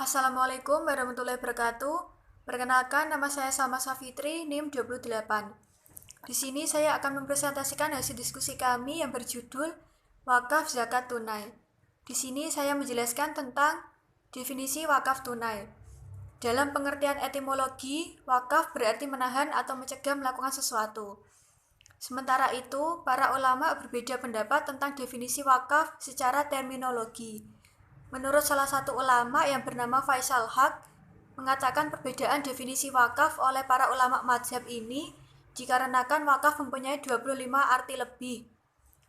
Assalamualaikum warahmatullahi wabarakatuh. Perkenalkan, nama saya Salma Safitri, NIM 28. Di sini saya akan mempresentasikan hasil diskusi kami yang berjudul Wakaf Zakat Tunai. Di sini saya menjelaskan tentang definisi wakaf tunai. Dalam pengertian etimologi, wakaf berarti menahan atau mencegah melakukan sesuatu. Sementara itu, para ulama berbeda pendapat tentang definisi wakaf secara terminologi. Menurut salah satu ulama yang bernama Faisal Haq, mengatakan perbedaan definisi wakaf oleh para ulama mazhab ini dikarenakan wakaf mempunyai 25 arti lebih,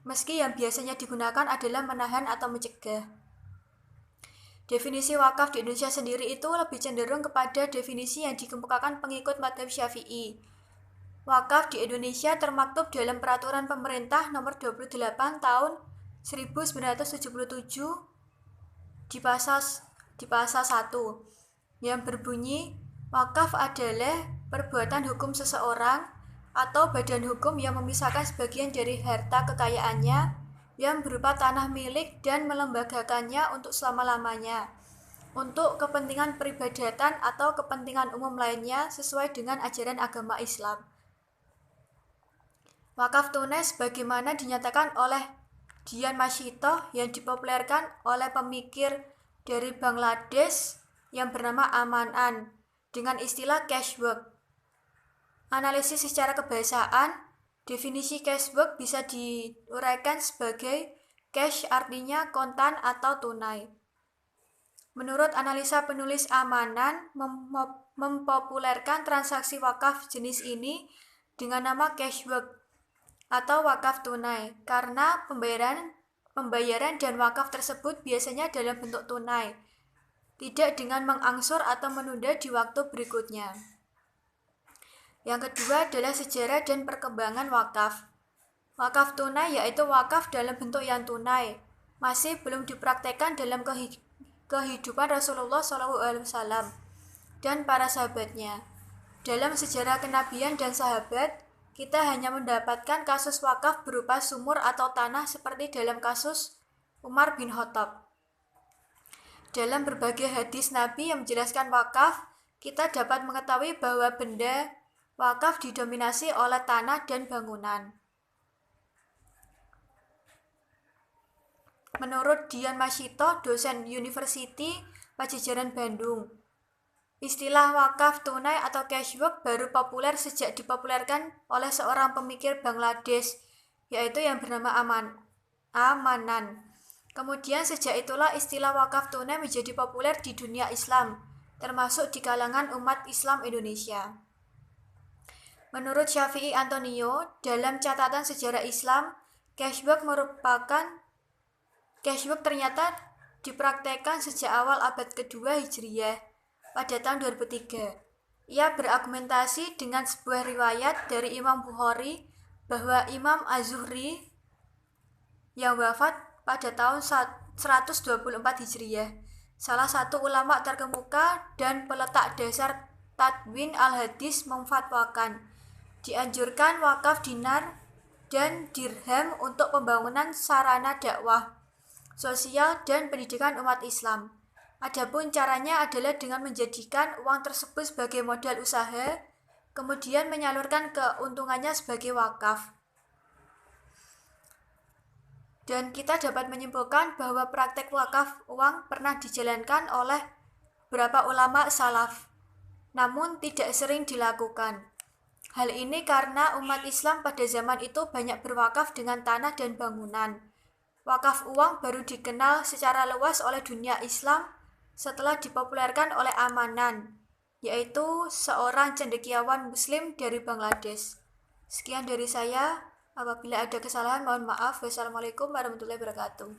meski yang biasanya digunakan adalah menahan atau mencegah. Definisi wakaf di Indonesia sendiri itu lebih cenderung kepada definisi yang dikemukakan pengikut mazhab Syafi'i. Wakaf di Indonesia termaktub dalam Peraturan Pemerintah Nomor 28 Tahun 1977 di pasal 1 yang berbunyi, wakaf adalah perbuatan hukum seseorang atau badan hukum yang memisahkan sebagian dari harta kekayaannya yang berupa tanah milik dan melembagakannya untuk selama-lamanya untuk kepentingan peribadatan atau kepentingan umum lainnya sesuai dengan ajaran agama Islam. Wakaf tunai sebagaimana dinyatakan oleh Dian Masito yang dipopulerkan oleh pemikir dari Bangladesh yang bernama Aman dengan istilah cash work. Analisis secara kebahasaan, definisi cash work bisa diuraikan sebagai cash artinya kontan atau tunai. Menurut analisa penulis Amanan mempopulerkan transaksi wakaf jenis ini dengan nama cash work atau wakaf tunai karena pembayaran dan wakaf tersebut biasanya dalam bentuk tunai, tidak dengan mengangsur atau menunda di waktu berikutnya. Yang kedua adalah sejarah dan perkembangan wakaf. Wakaf tunai yaitu wakaf dalam bentuk yang tunai, masih belum dipraktekkan dalam kehidupan Rasulullah SAW dan para sahabatnya. Dalam sejarah kenabian dan sahabat, kita hanya mendapatkan kasus wakaf berupa sumur atau tanah seperti dalam kasus Umar bin Khattab. Dalam berbagai hadis Nabi yang menjelaskan wakaf, kita dapat mengetahui bahwa benda wakaf didominasi oleh tanah dan bangunan. Menurut Dian Masito, dosen University Padjadjaran Bandung, istilah wakaf tunai atau cash work baru populer sejak dipopulerkan oleh seorang pemikir Bangladesh, yaitu yang bernama Amanan. Kemudian sejak itulah istilah wakaf tunai menjadi populer di dunia Islam, termasuk di kalangan umat Islam Indonesia. Menurut Syafi'i Antonio, dalam catatan sejarah Islam, cash work ternyata dipraktekkan sejak awal abad kedua Hijriyah. Pada tahun 2003, ia berargumentasi dengan sebuah riwayat dari Imam Bukhari bahwa Imam Az-Zuhri yang wafat pada tahun 124 Hijriyah, salah satu ulama terkemuka dan peletak dasar Tadwin al-Hadis, memfatwakan dianjurkan wakaf dinar dan dirham untuk pembangunan sarana dakwah, sosial, dan pendidikan umat Islam. Adapun caranya adalah dengan menjadikan uang tersebut sebagai modal usaha, kemudian menyalurkan keuntungannya sebagai wakaf. Dan kita dapat menyimpulkan bahwa praktek wakaf uang pernah dijalankan oleh beberapa ulama salaf, namun tidak sering dilakukan. Hal ini karena umat Islam pada zaman itu banyak berwakaf dengan tanah dan bangunan. Wakaf uang baru dikenal secara luas oleh dunia Islam setelah dipopulerkan oleh Amanan, yaitu seorang cendekiawan Muslim dari Bangladesh. Sekian dari saya. Apabila ada kesalahan mohon maaf. Wassalamualaikum warahmatullahi wabarakatuh.